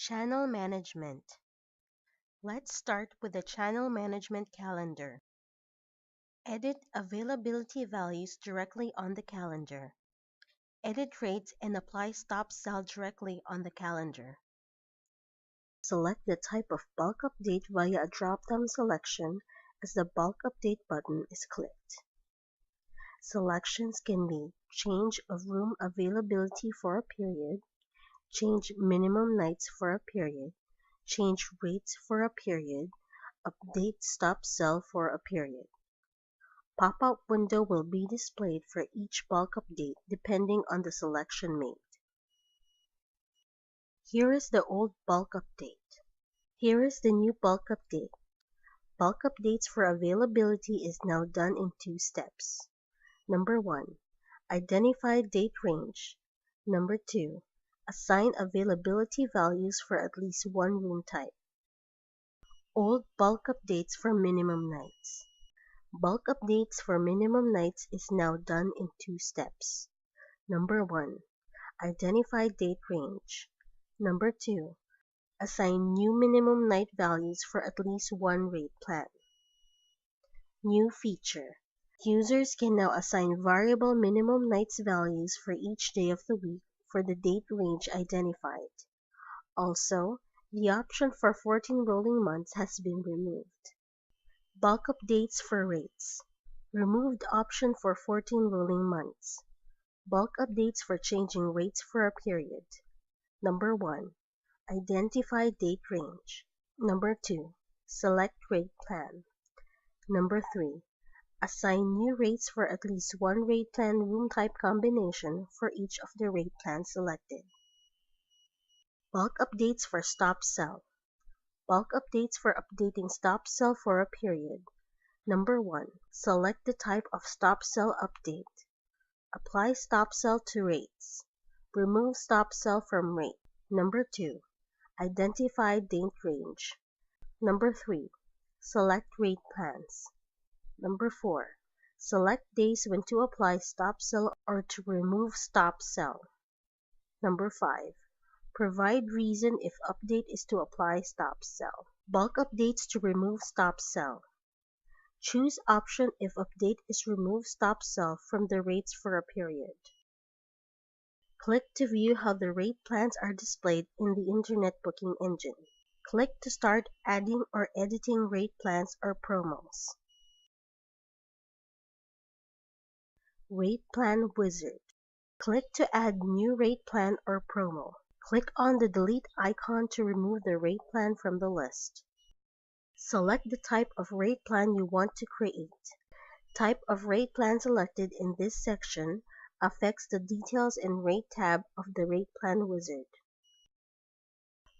Channel Management. Let's start with the Channel Management Calendar. Edit availability values directly on the calendar. Edit rates and apply stop sell directly on the calendar. Select the type of bulk update via a drop-down selection as the bulk update button is clicked. Selections can be change of room availability for a period, change minimum nights for a period, change rates for a period, update stop sell for a period. Pop-up window will be displayed for each bulk update depending on the selection made. Here is the old bulk update. Here is the new bulk update. Bulk updates for availability is now done in 2 steps. Number 1. Identify date range. Number 2. Assign availability values for at least one room type. Old bulk updates for minimum nights. Bulk updates for minimum nights is now done in 2 steps. Number 1. Identify date range. Number 2. Assign new minimum night values for at least one rate plan. New feature. Users can now assign variable minimum nights values for each day of the week for the date range identified. Also, the option for 14 rolling months has been removed. Bulk updates for rates. Removed option for 14 rolling months. Bulk updates for changing rates for a period. Number 1. Identify date range. Number 2. Select rate plan. Number 3. Assign new rates for at least one rate plan room type combination for each of the rate plans selected. Bulk updates for stop sell. Bulk updates for updating stop sell for a period. Number 1. Select the type of stop sell update. Apply stop sell to rates. Remove stop sell from rate. Number 2. Identify date range. Number 3. Select rate plans. Number 4. Select days when to apply stop sell or to remove stop sell. Number 5. Provide reason if update is to apply stop sell. Bulk updates to remove stop sell. Choose option if update is remove stop sell from the rates for a period. Click to view how the rate plans are displayed in the Internet booking engine. Click to start adding or editing rate plans or promos. Rate Plan Wizard. Click to add new rate plan or promo. Click on the delete icon to remove the rate plan from the list. Select the type of rate plan you want to create. Type of rate plan selected in this section affects the Details and Rate tab of the Rate Plan Wizard.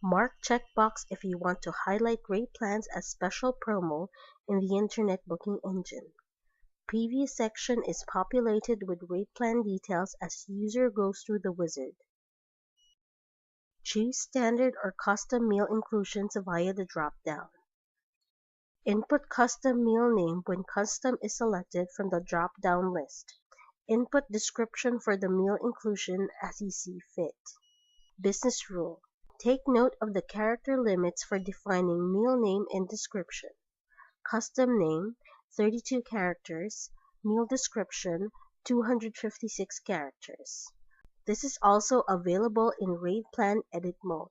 Mark checkbox if you want to highlight rate plans as special promo in the Internet booking engine. Preview section is populated with rate plan details as user goes through the wizard. Choose standard or custom meal inclusions via the drop-down. Input custom meal name when custom is selected from the drop-down list. Input description for the meal inclusion as you see fit. Business rule. Take note of the character limits for defining meal name and description. Custom name, 32 characters. Meal description, 256 characters. This is also available in Rate Plan Edit mode.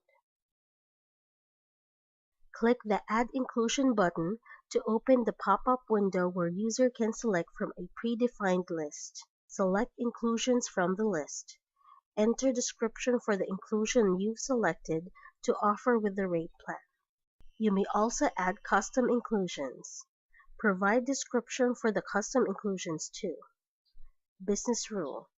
Click the Add Inclusion button to open the pop-up window where user can select from a predefined list. Select inclusions from the list. Enter description for the inclusion you've selected to offer with the rate plan. You may also add custom inclusions. Provide description for the custom inclusions too. Business rule.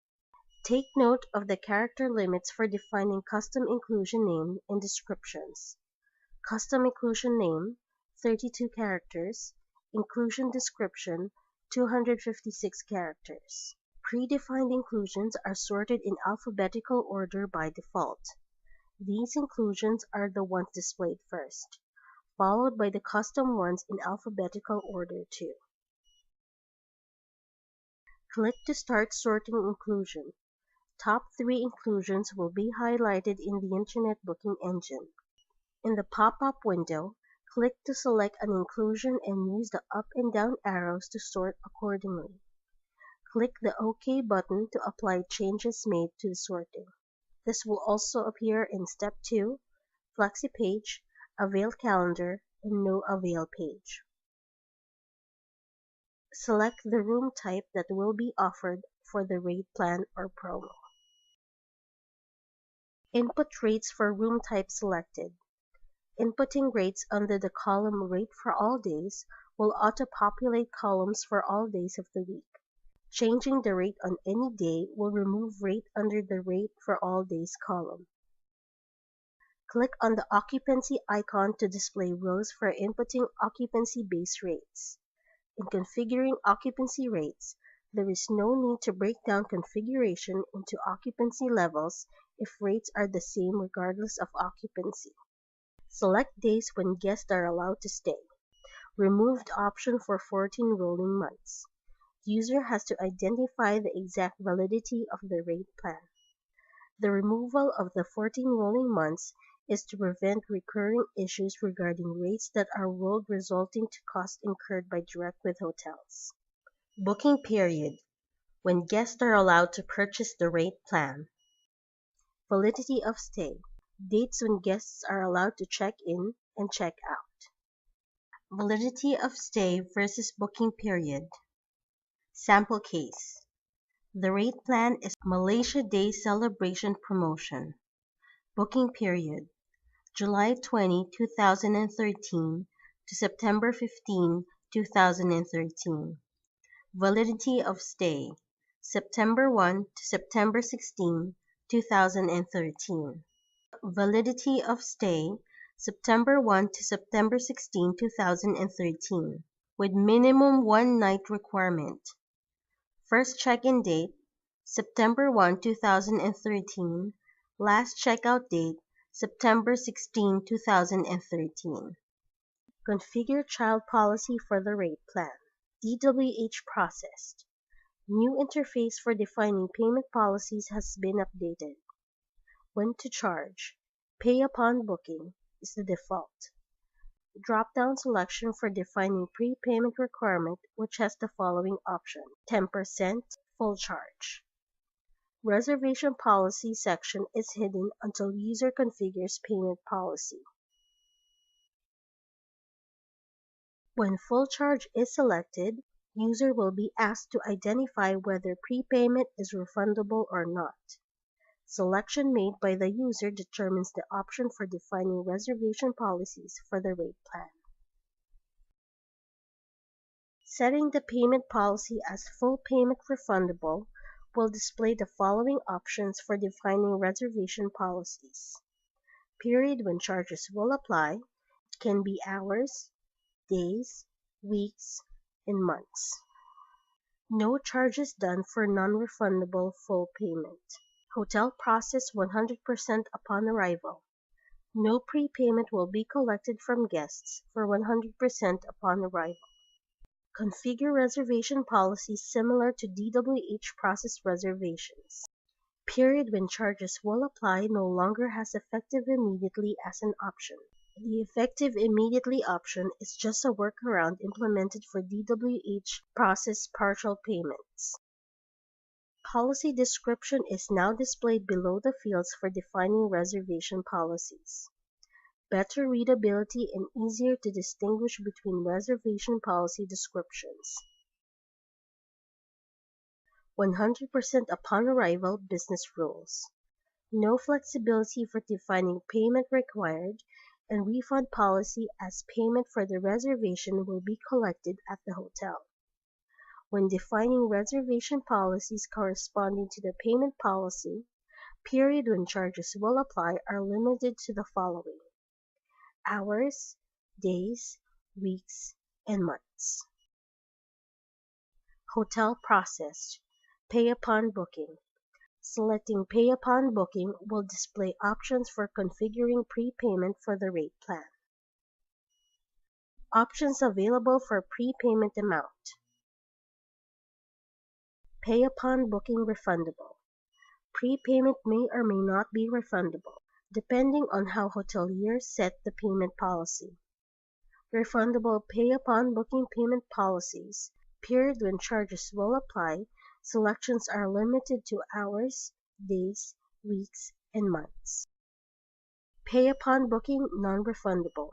Take note of the character limits for defining custom inclusion name and descriptions. Custom inclusion name, 32 characters. Inclusion description, 256 characters. Predefined inclusions are sorted in alphabetical order by default. These inclusions are the ones displayed first, followed by the custom ones in alphabetical order too. Click to start sorting inclusion. Top 3 inclusions will be highlighted in the Internet booking engine. In the pop-up window, click to select an inclusion and use the up and down arrows to sort accordingly. Click the OK button to apply changes made to the sorting. This will also appear in Step 2, Flexi Page, Avail Calendar, and No Avail Page. Select the room type that will be offered for the rate plan or promo. Input rates for room type selected. Inputting rates under the column Rate for all days will auto-populate columns for all days of the week. Changing the rate on any day will remove rate under the Rate for all days column. Click on the occupancy icon to display rows for inputting occupancy base rates. In configuring occupancy rates, there is no need to break down configuration into occupancy levels if rates are the same regardless of occupancy. Select days when guests are allowed to stay. Removed option for 14 rolling months. User has to identify the exact validity of the rate plan. The removal of the 14 rolling months is to prevent recurring issues regarding rates that are rolled resulting to costs incurred by Direct with hotels. Booking period, when guests are allowed to purchase the rate plan. Validity of stay, dates when guests are allowed to check in and check out. Validity of stay versus booking period. Sample case. The rate plan is Malaysia Day Celebration Promotion. Booking period, July 20, 2013 to September 15, 2013. Validity of stay, September 1 to September 16, 2013. Validity of stay, September 1 to September 16, 2013, with minimum 1 night requirement. First check-in date, September 1, 2013. Last checkout date, September 16, 2013. Configure child policy for the rate plan. DWH processed. New interface for defining payment policies has been updated. When to charge, pay upon booking is the default. Drop-down selection for defining prepayment requirement, which has the following option: 10% full charge. Reservation policy section is hidden until user configures payment policy. When full charge is selected, user will be asked to identify whether prepayment is refundable or not. Selection made by the user determines the option for defining reservation policies for the rate plan. Setting the payment policy as full payment refundable will display the following options for defining reservation policies. Period when charges will apply can be hours, days, weeks, and months. No charges done for non-refundable full payment. Hotel process 100% upon arrival. No prepayment will be collected from guests for 100% upon arrival. Configure reservation policies similar to DWH process reservations. Period when charges will apply no longer has effective immediately as an option. The effective immediately option is just a workaround implemented for DWH process partial payments. Policy description is now displayed below the fields for defining reservation policies. Better readability and easier to distinguish between reservation policy descriptions. 100% upon arrival business rules. No flexibility for defining payment required, and refund policy as payment for the reservation will be collected at the hotel. When defining reservation policies corresponding to the payment policy, period when charges will apply are limited to the following: hours, days, weeks, and months. Hotel processed. Pay upon booking. Selecting Pay upon booking will display options for configuring prepayment for the rate plan. Options available for prepayment amount. Pay upon booking refundable. Prepayment may or may not be refundable. depending on how hoteliers set the payment policy. Refundable pay-upon-booking payment policies, period when charges will apply, selections are limited to hours, days, weeks, and months. Pay-upon-booking non-refundable.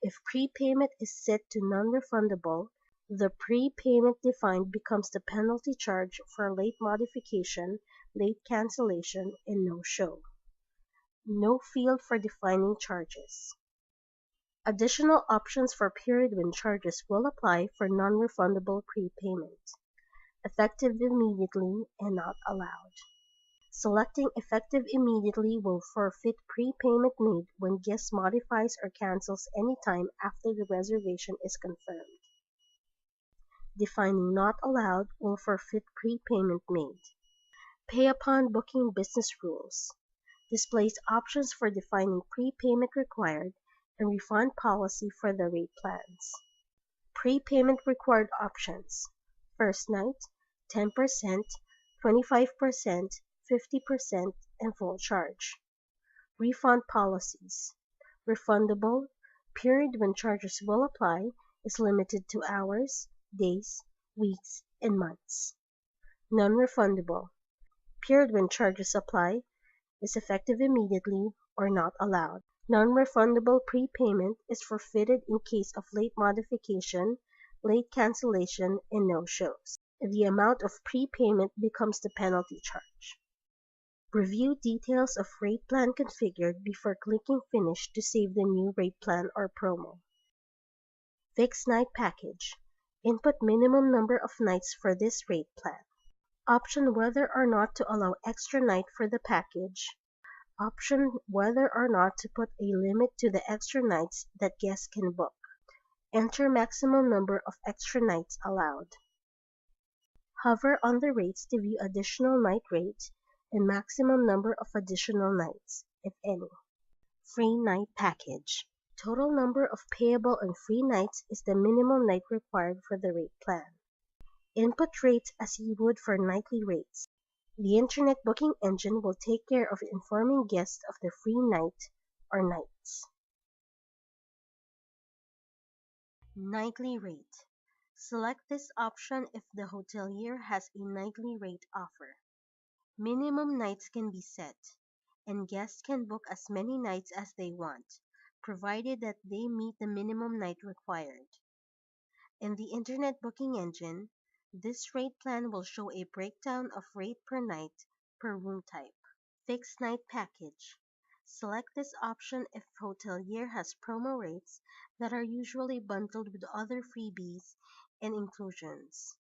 If prepayment is set to non-refundable, the prepayment defined becomes the penalty charge for late modification, late cancellation, and no-show. No field for defining charges. Additional options for period when charges will apply for non-refundable prepayment. Effective immediately and not allowed. Selecting effective immediately will forfeit prepayment made when guest modifies or cancels any time after the reservation is confirmed. Defining not allowed will forfeit prepayment made. Pay upon booking business rules. Displays options for defining prepayment required and refund policy for the rate plans. Prepayment required options. First night, 10%, 25%, 50%, and full charge. Refund policies. Refundable, period when charges will apply, is limited to hours, days, weeks, and months. Non-refundable, period when charges apply, is effective immediately or not allowed. Non-refundable prepayment is forfeited in case of late modification, late cancellation, and no-shows. The amount of prepayment becomes the penalty charge. Review details of rate plan configured before clicking Finish to save the new rate plan or promo. Fixed night package. Input minimum number of nights for this rate plan. Option whether or not to allow extra night for the package. Option whether or not to put a limit to the extra nights that guests can book. Enter maximum number of extra nights allowed. Hover on the rates to view additional night rates and maximum number of additional nights, if any. Free night package. Total number of payable and free nights is the minimum night required for the rate plan. Input rates as you would for nightly rates. The internet booking engine will take care of informing guests of the free night or nights. Nightly rate. Select this option if the hotelier has a nightly rate offer. Minimum nights can be set, and guests can book as many nights as they want, provided that they meet the minimum night required. In the internet booking engine, this rate plan will show a breakdown of rate per night per room type. Fixed night package. Select this option if hotelier has promo rates that are usually bundled with other freebies and inclusions.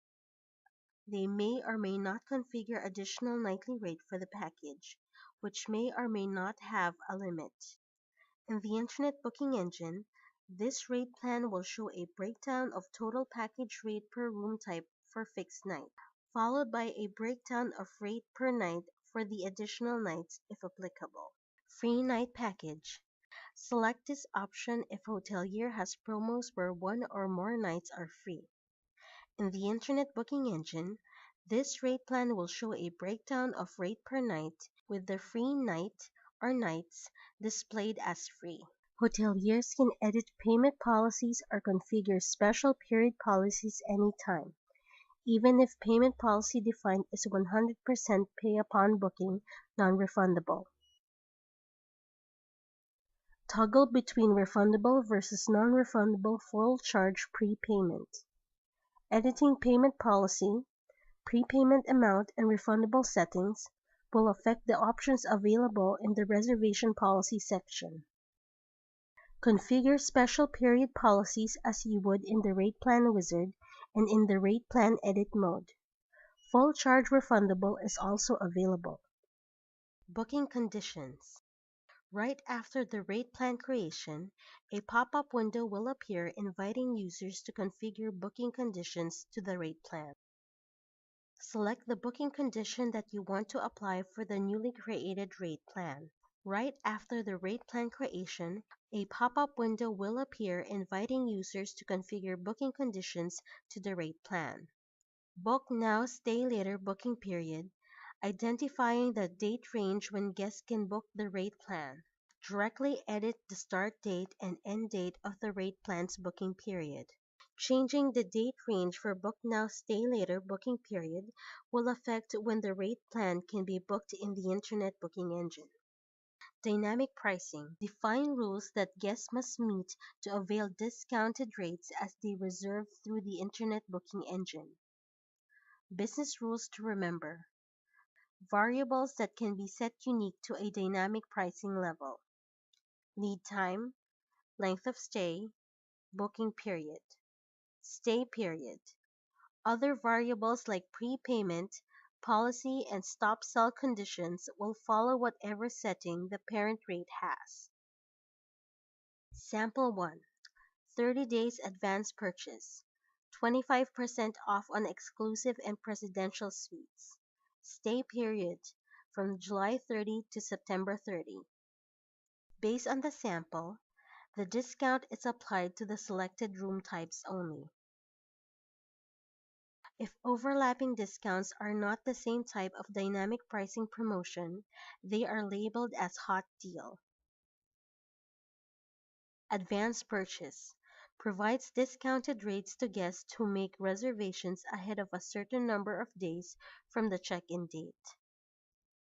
They may or may not configure additional nightly rate for the package, which may or may not have a limit. In the internet booking engine, this rate plan will show a breakdown of total package rate per room type for fixed night, followed by a breakdown of rate per night for the additional nights if applicable. Free night package. Select this option if hotelier has promos where one or more nights are free. In the internet booking engine, this rate plan will show a breakdown of rate per night with the free night or nights displayed as free. Hoteliers can edit payment policies or configure special period policies anytime, even if payment policy defined is 100% pay upon booking, non-refundable. Toggle between refundable versus non-refundable full charge prepayment. Editing payment policy, prepayment amount, and refundable settings will affect the options available in the reservation policy section. Configure special period policies as you would in the rate plan wizard and in the rate plan edit mode. Full charge refundable is also available. Booking conditions. Right after the rate plan creation, a pop-up window will appear inviting users to configure booking conditions to the rate plan. Select the booking condition that you want to apply for the newly created rate plan. Right after the rate plan creation, a pop-up window will appear inviting users to configure booking conditions to the rate plan. Book Now, Stay Later booking period Identifying the date range when guests can book the rate plan. Directly edit the start date and end date of the rate plan's booking period. Changing the date range for Book Now, Stay Later booking period will affect when the rate plan can be booked in the Internet booking engine. Dynamic pricing. Define rules that guests must meet to avail discounted rates as they reserve through the Internet booking engine. Business rules to remember. Variables that can be set unique to a dynamic pricing level. Lead time, length of stay, booking period, stay period. Other variables like prepayment, policy, and stop sell conditions will follow whatever setting the parent rate has. Sample 1. 30 days advance purchase. 25% off on exclusive and presidential suites. Stay period from July 30 to September 30. Based on the sample, the discount is applied to the selected room types only. If overlapping discounts are not the same type of dynamic pricing promotion, they are labeled as hot deal. Advance purchase provides discounted rates to guests who make reservations ahead of a certain number of days from the check-in date.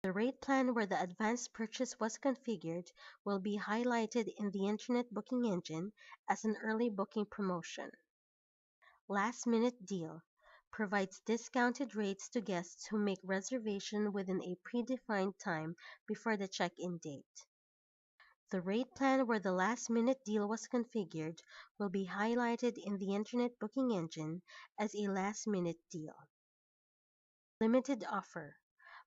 The rate plan where the advance purchase was configured will be highlighted in the Internet booking engine as an early booking promotion. Last minute deal provides discounted rates to guests who make reservation within a predefined time before the check-in date. The rate plan where the last-minute deal was configured will be highlighted in the Internet booking engine as a last-minute deal. Limited offer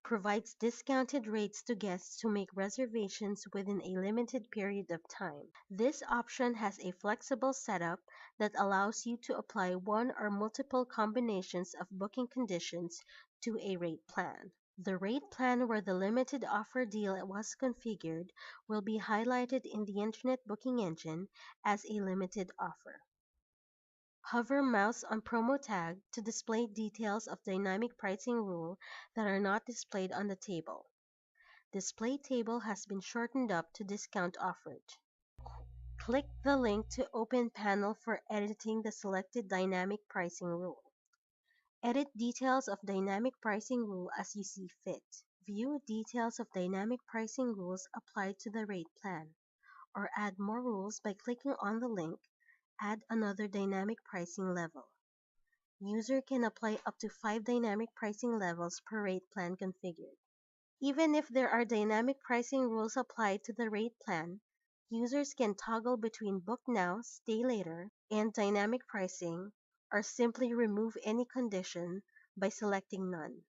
provides discounted rates to guests who make reservations within a limited period of time. This option has a flexible setup that allows you to apply one or multiple combinations of booking conditions to a rate plan. The rate plan where the limited offer deal was configured will be highlighted in the Internet booking engine as a limited offer. Hover mouse on promo tag to display details of dynamic pricing rule that are not displayed on the table. Display table has been shortened up to discount offered. Click the link to open panel for editing the selected dynamic pricing rule. Edit details of dynamic pricing rule as you see fit. View details of dynamic pricing rules applied to the rate plan, or add more rules by clicking on the link, Add another dynamic pricing level. User can apply up to 5 dynamic pricing levels per rate plan configured. Even if there are dynamic pricing rules applied to the rate plan, users can toggle between Book Now, Stay Later, and dynamic pricing, or simply remove any condition by selecting none.